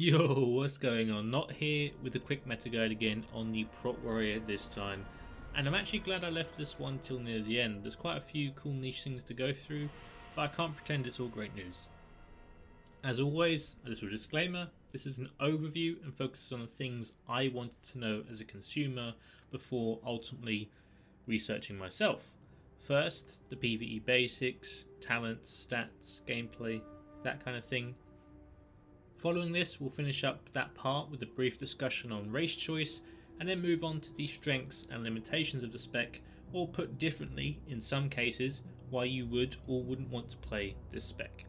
Yo, what's going on? Not here with a quick meta guide again on the Prot Warrior this time. And I'm actually glad I left this one till near the end. There's quite a few cool niche things to go through, but I can't pretend it's all great news. As always, a little disclaimer, this is an overview and focuses on the things I wanted to know as a consumer before ultimately researching myself. First, the PvE basics, talents, stats, gameplay, that kind of thing. Following this, we'll finish up that part with a brief discussion on race choice and then move on to the strengths and limitations of the spec, or put differently, in some cases, why you would or wouldn't want to play this spec.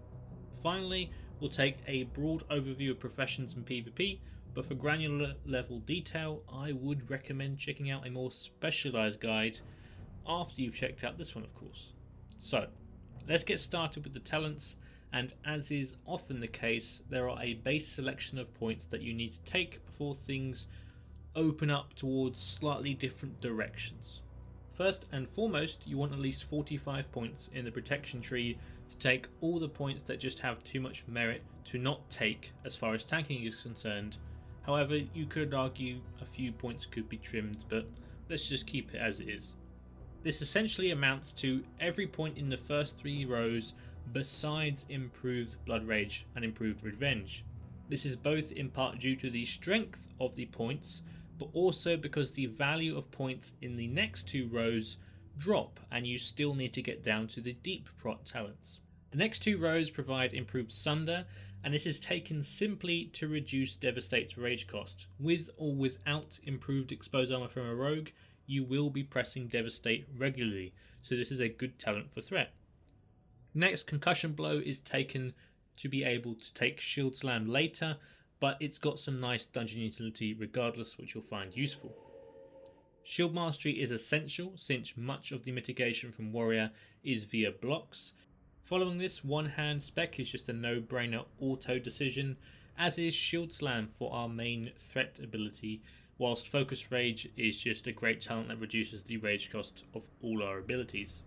Finally, we'll take a broad overview of professions and PvP, but for granular level detail, I would recommend checking out a more specialised guide after you've checked out this one, of course. So, let's get started with the talents. And as is often the case, there are a base selection of points that you need to take before things open up towards slightly different directions. First and foremost, you want at least 45 points in the protection tree to take all the points that just have too much merit to not take as far as tanking is concerned. However, you could argue a few points could be trimmed, but let's just keep it as it is. This essentially amounts to every point in the first three rows besides improved Blood Rage and improved Revenge. This is both in part due to the strength of the points, but also because the value of points in the next two rows drop and you still need to get down to the deep Prot talents. The next two rows provide improved Sunder, and this is taken simply to reduce Devastate's rage cost. With or without improved Exposed Armor from a rogue, you will be pressing Devastate regularly, so this is a good talent for threat. Next, Concussion Blow is taken to be able to take Shield Slam later, but it's got some nice dungeon utility regardless, which you'll find useful. Shield Mastery is essential since much of the mitigation from Warrior is via blocks. Following this, One Hand spec is just a no-brainer auto decision, as is Shield Slam for our main threat ability, whilst Focus Rage is just a great talent that reduces the rage cost of all our abilities.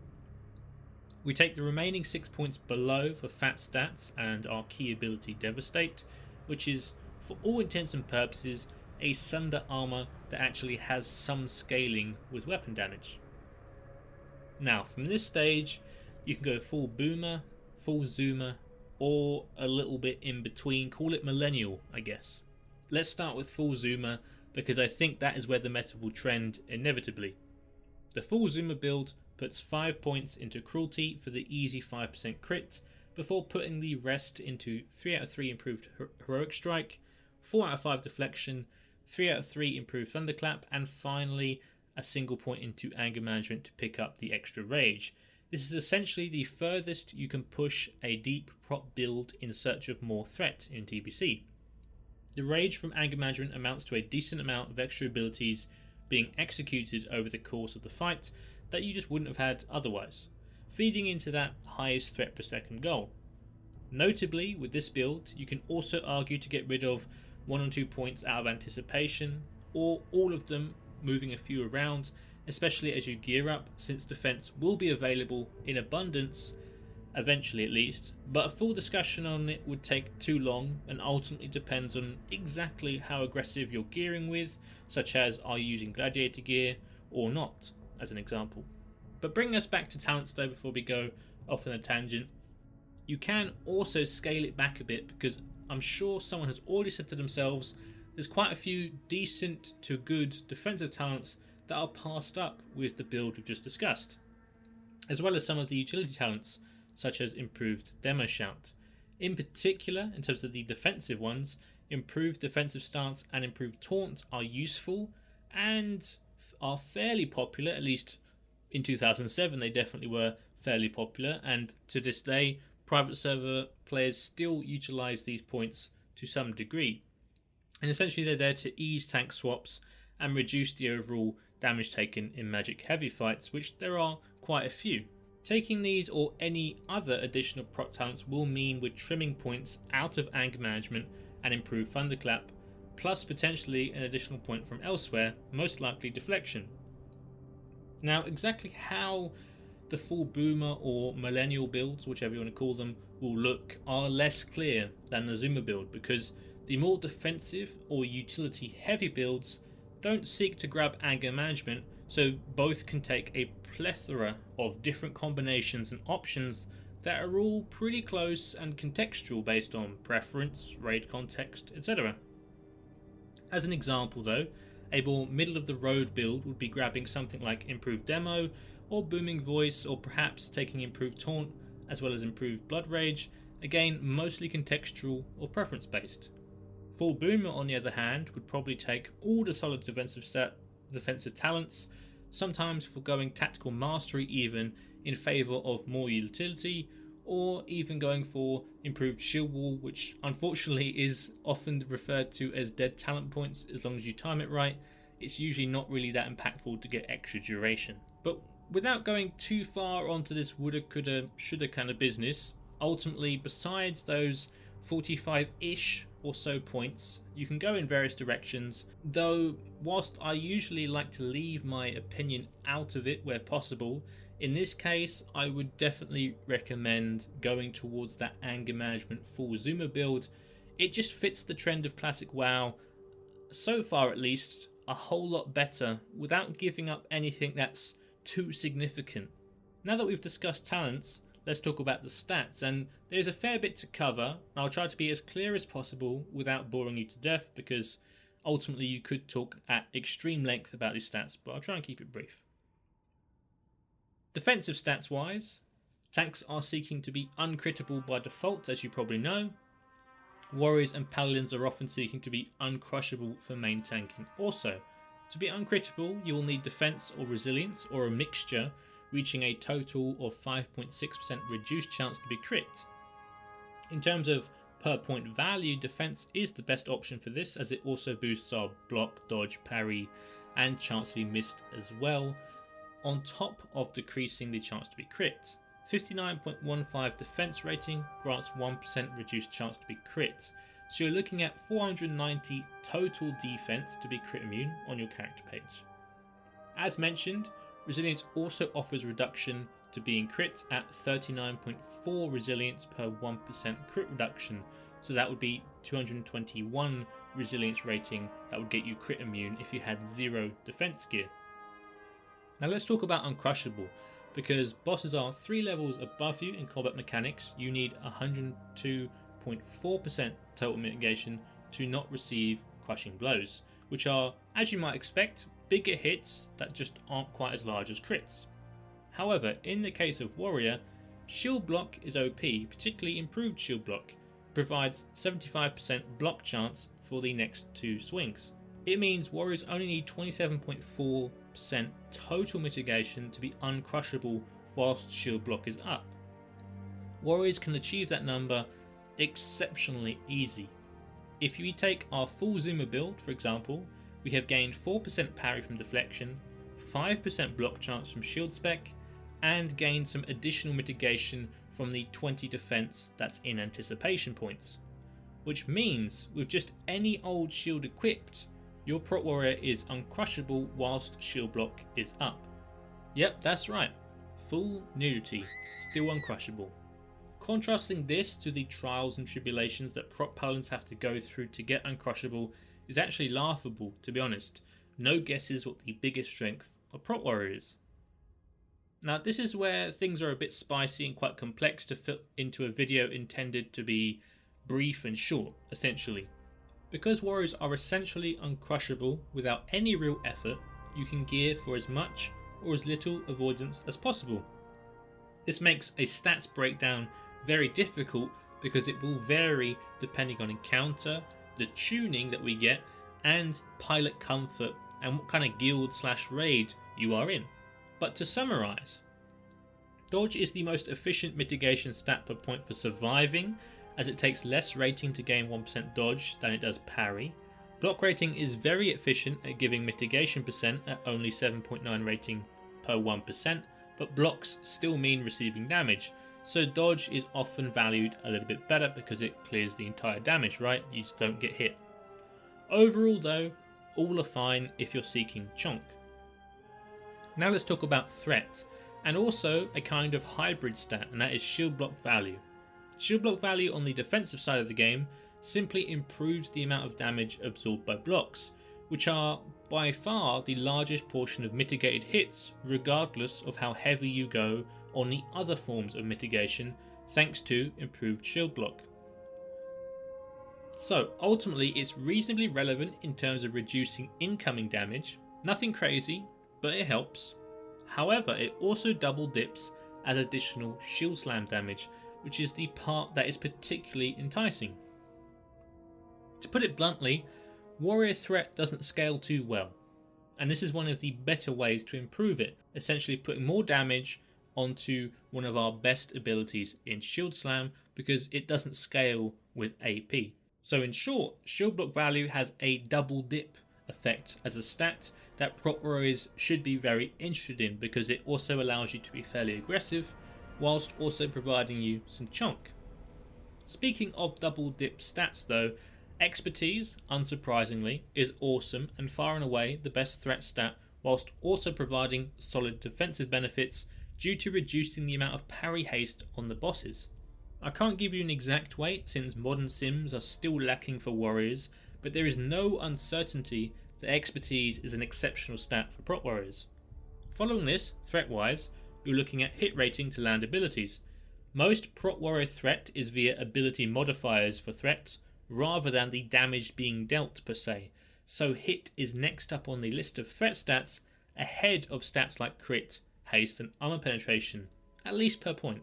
We take the remaining 6 points below for fat stats and our key ability Devastate, which is, for all intents and purposes, a Sunder armor that actually has some scaling with weapon damage. Now, from this stage, you can go full Boomer, full Zoomer, or a little bit in between. Call it Millennial, I guess. Let's start with full Zoomer, because I think that is where the meta will trend inevitably. The full Zoomer build puts 5 points into Cruelty for the easy 5% crit, before putting the rest into 3 out of 3 improved Heroic Strike, 4 out of 5 Deflection, 3 out of 3 improved Thunderclap, and finally a single point into Anger Management to pick up the extra Rage. This is essentially the furthest you can push a deep Prot build in search of more threat in TBC. The Rage from Anger Management amounts to a decent amount of extra abilities being executed over the course of the fight that you just wouldn't have had otherwise, feeding into that highest threat per second goal. Notably, with this build, you can also argue to get rid of 1 or 2 points out of Anticipation, or all of them, moving a few around, especially as you gear up, since defense will be available in abundance, eventually at least, but a full discussion on it would take too long and ultimately depends on exactly how aggressive you're gearing with, such as are you using gladiator gear or not, as an example. But bringing us back to talents though, before we go off on a tangent, you can also scale it back a bit, because I'm sure someone has already said to themselves there's quite a few decent to good defensive talents that are passed up with the build we've just discussed, as well as some of the utility talents such as improved Demo Shout. In particular, in terms of the defensive ones, improved defensive stance and improved taunt are useful and are fairly popular. At least in 2007 they definitely were fairly popular, and to this day private server players still utilize these points to some degree, and essentially they're there to ease tank swaps and reduce the overall damage taken in magic heavy fights, which there are quite a few. Taking these or any other additional Prot talents will mean we're trimming points out of Anger Management and improved Thunderclap, plus potentially an additional point from elsewhere, most likely Deflection. Now, exactly how the full Boomer or Millennial builds, whichever you want to call them, will look are less clear than the Zoomer build, because the more defensive or utility heavy builds don't seek to grab anger management, so both can take a plethora of different combinations and options that are all pretty close and contextual based on preference, raid context, etc. As an example though, a more middle of the road build would be grabbing something like improved demo or booming voice, or perhaps taking improved taunt as well as improved blood rage, again mostly contextual or preference based. Full boomer on the other hand would probably take all the solid defensive talents, sometimes foregoing tactical mastery even in favour of more utility, or even going for improved shield wall, which unfortunately is often referred to as dead talent points. As long as you time it right, it's usually not really that impactful to get extra duration. But without going too far onto this woulda, coulda, shoulda kind of business, ultimately besides those 45-ish or so points, you can go in various directions, though whilst I usually like to leave my opinion out of it where possible, in this case I would definitely recommend going towards that anger management full zoomer build. It just fits the trend of classic WoW, so far at least, a whole lot better without giving up anything that's too significant. Now that we've discussed talents, let's talk about the stats, and there's a fair bit to cover, and I'll try to be as clear as possible without boring you to death, because ultimately you could talk at extreme length about these stats, but I'll try and keep it brief. Defensive stats wise, tanks are seeking to be uncrittable by default, as you probably know. Warriors and paladins are often seeking to be uncrushable for main tanking also. To be uncrittable, you will need defense or resilience, or a mixture, reaching a total of 5.6% reduced chance to be crit. In terms of per point value, defense is the best option for this, as it also boosts our block, dodge, parry and chance to be missed as well, on top of decreasing the chance to be crit. 59.15 defense rating grants 1% reduced chance to be crit, so you're looking at 490 total defense to be crit immune on your character page. As mentioned, resilience also offers reduction to being crit at 39.4 resilience per 1% crit reduction, so that would be 221 resilience rating that would get you crit immune if you had 0 defense gear. Now let's talk about uncrushable, because bosses are 3 levels above you in combat mechanics. You need 102.4% total mitigation to not receive crushing blows, which are, as you might expect, bigger hits that just aren't quite as large as crits. However, in the case of warrior, shield block is OP, particularly improved shield block. It provides 75% block chance for the next 2 swings. It means warriors only need 27.4% total mitigation to be uncrushable whilst shield block is up. Warriors can achieve that number exceptionally easy. If we take our full zoomer build, for example, we have gained 4% parry from deflection, 5% block chance from shield spec, and gained some additional mitigation from the 20 defense that's in anticipation points. Which means with just any old shield equipped, your Prot warrior is uncrushable whilst shield block is up. Yep, that's right. Full nudity, still uncrushable. Contrasting this to the trials and tribulations that Prot paladins have to go through to get uncrushable is actually laughable, to be honest. No guesses what the biggest strength of Prot warrior is. Now this is where things are a bit spicy and quite complex to fit into a video intended to be brief and short, essentially. Because warriors are essentially uncrushable without any real effort, you can gear for as much or as little avoidance as possible. This makes a stats breakdown very difficult because it will vary depending on encounter, the tuning that we get, and pilot comfort and what kind of guild/raid you are in. But to summarise, dodge is the most efficient mitigation stat per point for surviving, as it takes less rating to gain 1% dodge than it does parry. Block rating is very efficient at giving mitigation percent at only 7.9 rating per 1%, but blocks still mean receiving damage, so dodge is often valued a little bit better because it clears the entire damage, right? You just don't get hit. Overall though, all are fine if you're seeking chonk. Now let's talk about threat, and also a kind of hybrid stat, and that is shield block value. Shield block value on the defensive side of the game simply improves the amount of damage absorbed by blocks, which are by far the largest portion of mitigated hits, regardless of how heavy you go on the other forms of mitigation, thanks to improved shield block. So ultimately it's reasonably relevant in terms of reducing incoming damage, nothing crazy, but it helps. However, it also double dips as additional shield slam damage, which is the part that is particularly enticing. To put it bluntly, warrior threat doesn't scale too well, and this is one of the better ways to improve it, essentially putting more damage onto one of our best abilities in shield slam because it doesn't scale with AP. So in short, shield block value has a double dip effect as a stat that prot warriors should be very interested in because it also allows you to be fairly aggressive whilst also providing you some chunk. Speaking of double dip stats though, expertise, unsurprisingly, is awesome and far and away the best threat stat whilst also providing solid defensive benefits due to reducing the amount of parry haste on the bosses. I can't give you an exact weight since modern sims are still lacking for warriors, but there is no uncertainty that expertise is an exceptional stat for prot warriors. Following this, threat-wise, you're looking at hit rating to land abilities. Most prot warrior threat is via ability modifiers for threat, rather than the damage being dealt per se, so hit is next up on the list of threat stats, ahead of stats like crit, haste and armor penetration, at least per point.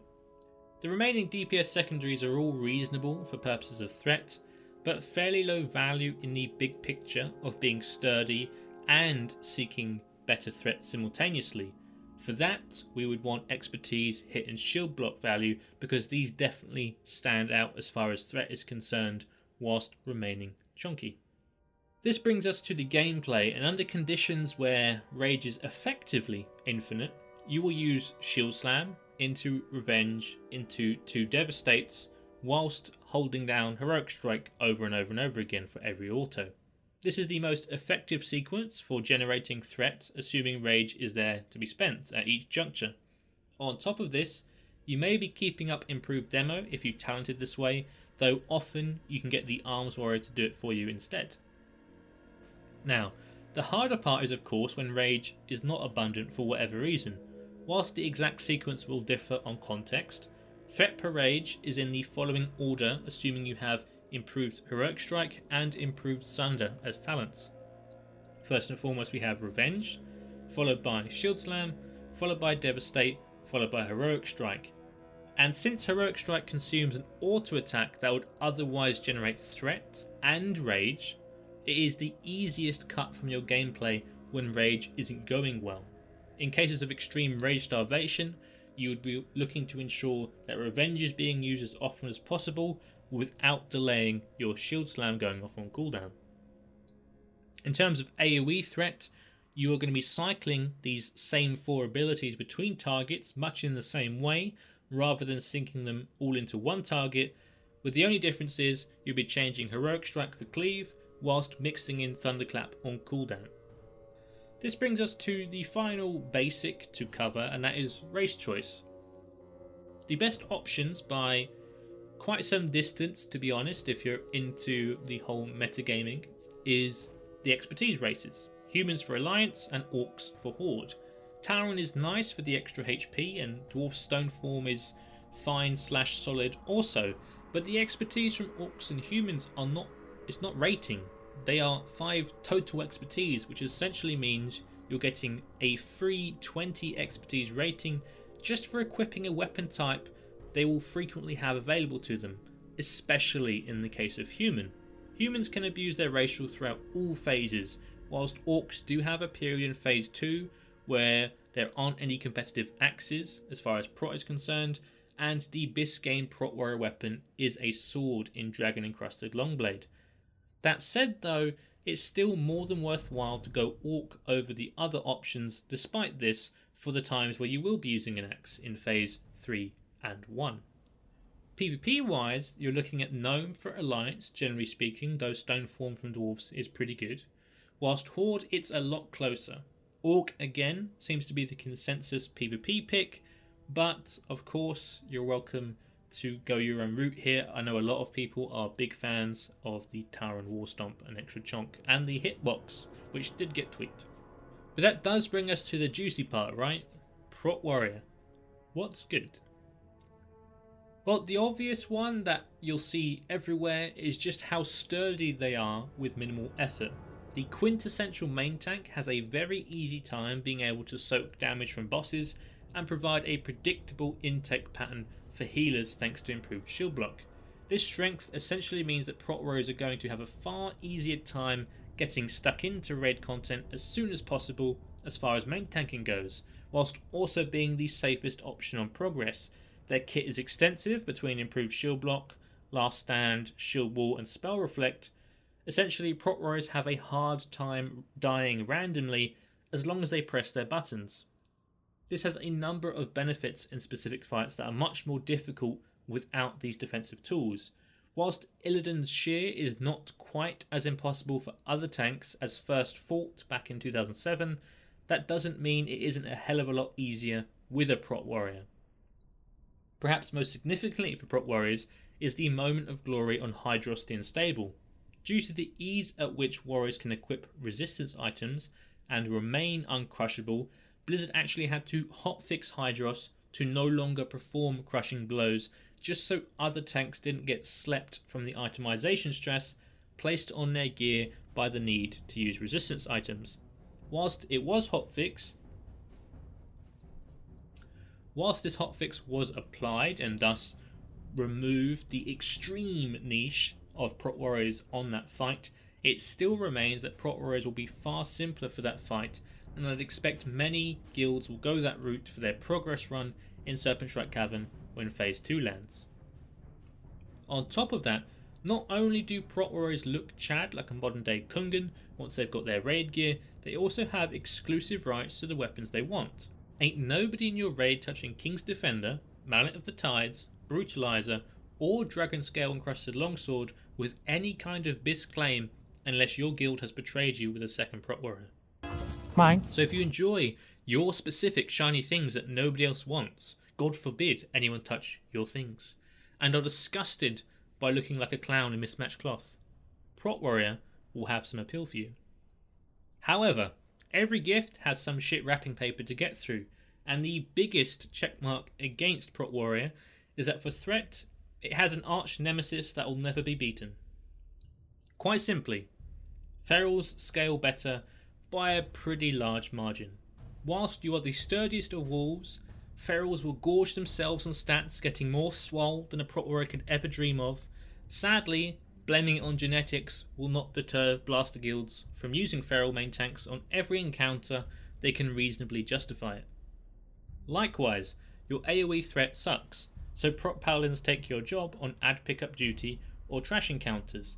The remaining DPS secondaries are all reasonable for purposes of threat, but fairly low value in the big picture of being sturdy and seeking better threat simultaneously. For that, we would want expertise, hit and shield block value because these definitely stand out as far as threat is concerned whilst remaining chunky. This brings us to the gameplay, and under conditions where rage is effectively infinite, you will use shield slam into revenge into 2 devastates whilst holding down heroic strike over and over and over again for every auto. This is the most effective sequence for generating threat, assuming rage is there to be spent at each juncture. On top of this, you may be keeping up improved demo if you talented this way, though often you can get the arms warrior to do it for you instead. Now, the harder part is of course when rage is not abundant for whatever reason. Whilst the exact sequence will differ on context, threat per rage is in the following order, assuming you have improved heroic strike and improved sunder as talents. First and foremost we have revenge, followed by shield slam, followed by devastate, followed by heroic strike. And since heroic strike consumes an auto attack that would otherwise generate threat and rage, it is the easiest cut from your gameplay when rage isn't going well. In cases of extreme rage starvation, you would be looking to ensure that revenge is being used as often as possible without delaying your shield slam going off on cooldown. In terms of AoE threat, you are going to be cycling these same 4 abilities between targets much in the same way, rather than syncing them all into one target, with the only difference is you'll be changing heroic strike for cleave whilst mixing in thunderclap on cooldown. This brings us to the final basic to cover, and that is race choice. The best options by quite some distance, to be honest, if you're into the whole metagaming, is the expertise races. Humans for Alliance and Orcs for Horde. Talon is nice for the extra HP, and Dwarf Stoneform is fine/solid also, but the expertise from Orcs and Humans are not, it's not rating. They are 5 total expertise, which essentially means you're getting a free 20 expertise rating just for equipping a weapon type they will frequently have available to them, especially in the case of human. Humans can abuse their racial throughout all phases, whilst orcs do have a period in phase 2 where there aren't any competitive axes as far as prot is concerned, and the Biscayne prot warrior weapon is a sword in dragon encrusted longblade. That said though, it's still more than worthwhile to go orc over the other options despite this for the times where you will be using an axe in phase 3 and 1. PvP wise, you're looking at Gnome for Alliance, generally speaking, though Stoneform from Dwarves is pretty good. Whilst Horde, it's a lot closer. Orc again seems to be the consensus PvP pick, but of course you're welcome to go your own route here. I know a lot of people are big fans of the Tauren War Stomp and Extra Chonk and the Hitbox, which did get tweaked. But that does bring us to the juicy part, right? Prot Warrior. What's good? Well, the obvious one that you'll see everywhere is just how sturdy they are with minimal effort. The quintessential main tank has a very easy time being able to soak damage from bosses and provide a predictable intake pattern for healers thanks to improved shield block. This strength essentially means that Prot Warriors are going to have a far easier time getting stuck into raid content as soon as possible as far as main tanking goes, whilst also being the safest option on progress. Their kit is extensive between improved shield block, last stand, shield wall and spell reflect. Essentially, Prot Warriors have a hard time dying randomly as long as they press their buttons. This has a number of benefits in specific fights that are much more difficult without these defensive tools. Whilst Illidan's Shear is not quite as impossible for other tanks as first thought back in 2007, that doesn't mean it isn't a hell of a lot easier with a Prot Warrior. Perhaps most significantly for Prot Warriors is the moment of glory on Hydros the Unstable. Due to the ease at which warriors can equip resistance items and remain uncrushable, Blizzard actually had to hotfix Hydros to no longer perform crushing blows just so other tanks didn't get slept from the itemization stress placed on their gear by the need to use resistance items. Whilst this hotfix was applied and thus removed the extreme niche of Prot Warriors on that fight, it still remains that Prot Warriors will be far simpler for that fight, and I'd expect many guilds will go that route for their progress run in Serpent Strike Cavern when Phase 2 lands. On top of that, not only do Prot Warriors look Chad like a modern day Kungan once they've got their raid gear, they also have exclusive rights to the weapons they want. Ain't nobody in your raid touching King's Defender, Mallet of the Tides, Brutalizer, or Dragon Scale Encrusted Longsword with any kind of Bisque claim unless your guild has betrayed you with a second Prot Warrior. Mine. So if you enjoy your specific shiny things that nobody else wants, God forbid anyone touch your things, and are disgusted by looking like a clown in mismatched cloth, Prot Warrior will have some appeal for you. However, every gift has some shit wrapping paper to get through, and the biggest checkmark against Prot Warrior is that for threat, it has an arch nemesis that will never be beaten. Quite simply, Ferals scale better by a pretty large margin. Whilst you are the sturdiest of wolves, Ferals will gorge themselves on stats getting more swole than a Prot Warrior could ever dream of. Sadly, blaming it on genetics will not deter blaster guilds from using Feral main tanks on every encounter they can reasonably justify it. Likewise, your AoE threat sucks, so Prot Paladins take your job on ad pickup duty or trash encounters.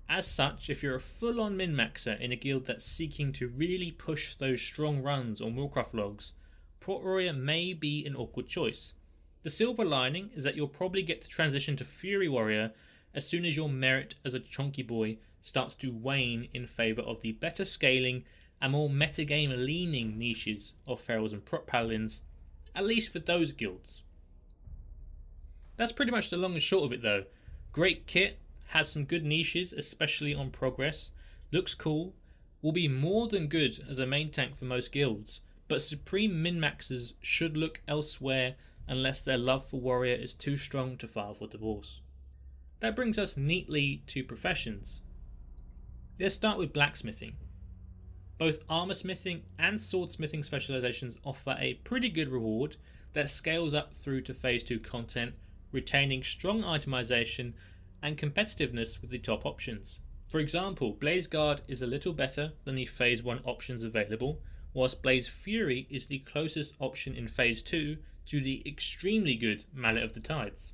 As such, if you're a full-on min-maxer in a guild that's seeking to really push those strong runs on Warcraft logs, Prot Warrior may be an awkward choice. The silver lining is that you'll probably get to transition to Fury Warrior as soon as your merit as a chonky boy starts to wane in favour of the better scaling and more metagame leaning niches of Ferals and Prot Paladins, at least for those guilds. That's pretty much the long and short of it though. Great kit, has some good niches, especially on progress, looks cool, will be more than good as a main tank for most guilds, but supreme min-maxers should look elsewhere unless their love for Warrior is too strong to file for divorce. That brings us neatly to professions. Let's start with blacksmithing. Both armorsmithing and swordsmithing specializations offer a pretty good reward that scales up through to Phase 2 content, retaining strong itemization and competitiveness with the top options. For example, Blaze Guard is a little better than the Phase 1 options available, whilst Blaze Fury is the closest option in Phase 2 to the extremely good Mallet of the Tides.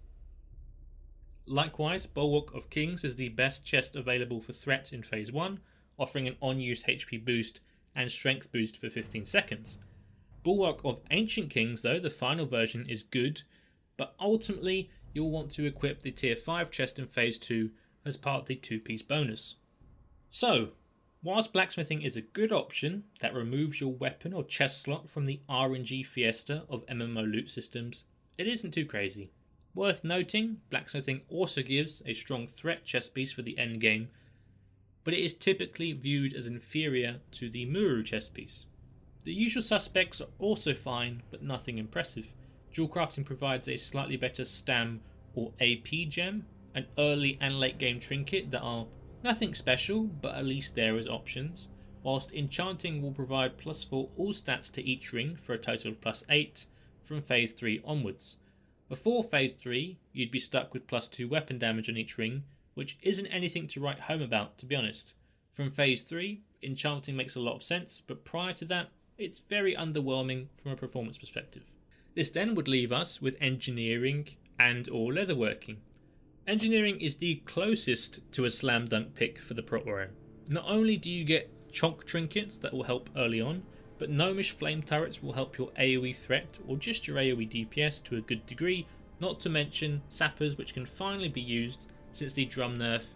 Likewise, Bulwark of Kings is the best chest available for threat in Phase 1, offering an on-use HP boost and strength boost for 15 seconds. Bulwark of Ancient Kings, though, the final version, is good, but ultimately you'll want to equip the Tier 5 chest in Phase 2 as part of the 2-piece bonus. So, whilst blacksmithing is a good option that removes your weapon or chest slot from the RNG fiesta of MMO loot systems, it isn't too crazy. Worth noting, blacksmithing also gives a strong threat chest piece for the endgame, but it is typically viewed as inferior to the Muru chest piece. The usual suspects are also fine, but nothing impressive. Dual crafting provides a slightly better stam or AP gem, an early and late game trinket that are nothing special, but at least there as options, whilst enchanting will provide +4 all stats to each ring for a total of +8 from phase 3 onwards. Before phase 3, you'd be stuck with +2 weapon damage on each ring, which isn't anything to write home about, to be honest. From phase 3, enchanting makes a lot of sense, but prior to that, it's very underwhelming from a performance perspective. This then would leave us with engineering and or leatherworking. Engineering is the closest to a slam dunk pick for the Prot warrior. Not only do you get chonk trinkets that will help early on, but gnomish flame turrets will help your AoE threat or just your AoE DPS to a good degree, not to mention sappers, which can finally be used since the drum nerf,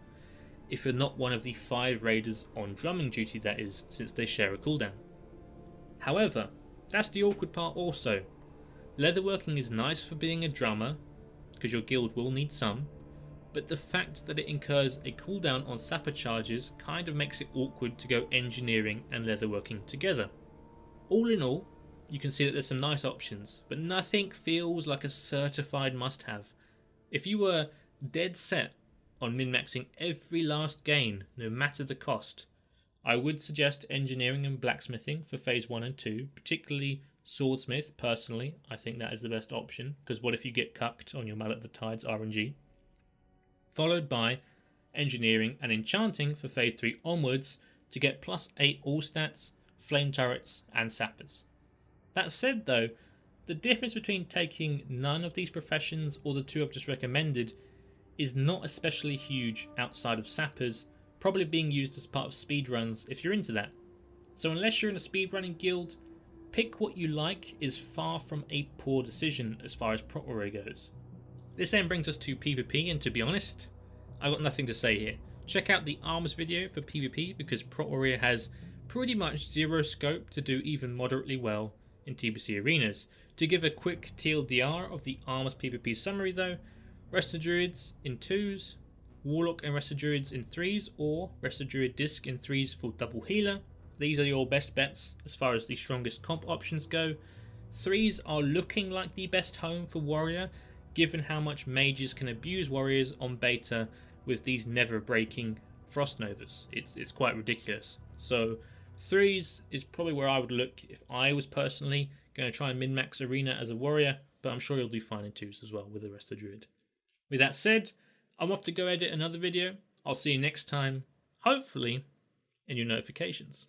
if you're not one of the 5 raiders on drumming duty, that is, since they share a cooldown. However, that's the awkward part also. Leatherworking is nice for being a drummer, because your guild will need some, but the fact that it incurs a cooldown on sapper charges kind of makes it awkward to go engineering and leatherworking together. All in all, you can see that there's some nice options, but nothing feels like a certified must-have. If you were dead set on min-maxing every last gain, no matter the cost, I would suggest engineering and blacksmithing for phase 1 and 2, particularly swordsmith. Personally, I think that is the best option, because what if you get cucked on your Mallet the Tides RNG? Followed by engineering and enchanting for phase 3 onwards to get +8 all stats, flame turrets and sappers. That said though, the difference between taking none of these professions or the 2 I've just recommended is not especially huge outside of sappers, probably being used as part of speedruns if you're into that. So unless you're in a speedrunning guild, pick what you like is far from a poor decision as far as Prot warrior goes. This then brings us to PvP, and to be honest, I've got nothing to say here. Check out the arms video for PvP because Prot warrior has pretty much zero scope to do even moderately well in TBC arenas. To give a quick TLDR of the arms PvP summary though, Resto Druids in 2s, Warlock and Resto Druids in 3s, or Resto Druid Disc in 3s for double healer. These are your best bets as far as the strongest comp options go. 3s are looking like the best home for warrior, given how much mages can abuse warriors on beta with these never breaking frost novas. It's quite ridiculous. So 3s is probably where I would look if I was personally going to try and min-max arena as a warrior, but I'm sure you'll do fine in 2s as well with the Resto Druid. With that said, I'm off to go edit another video. I'll see you next time, hopefully in your notifications.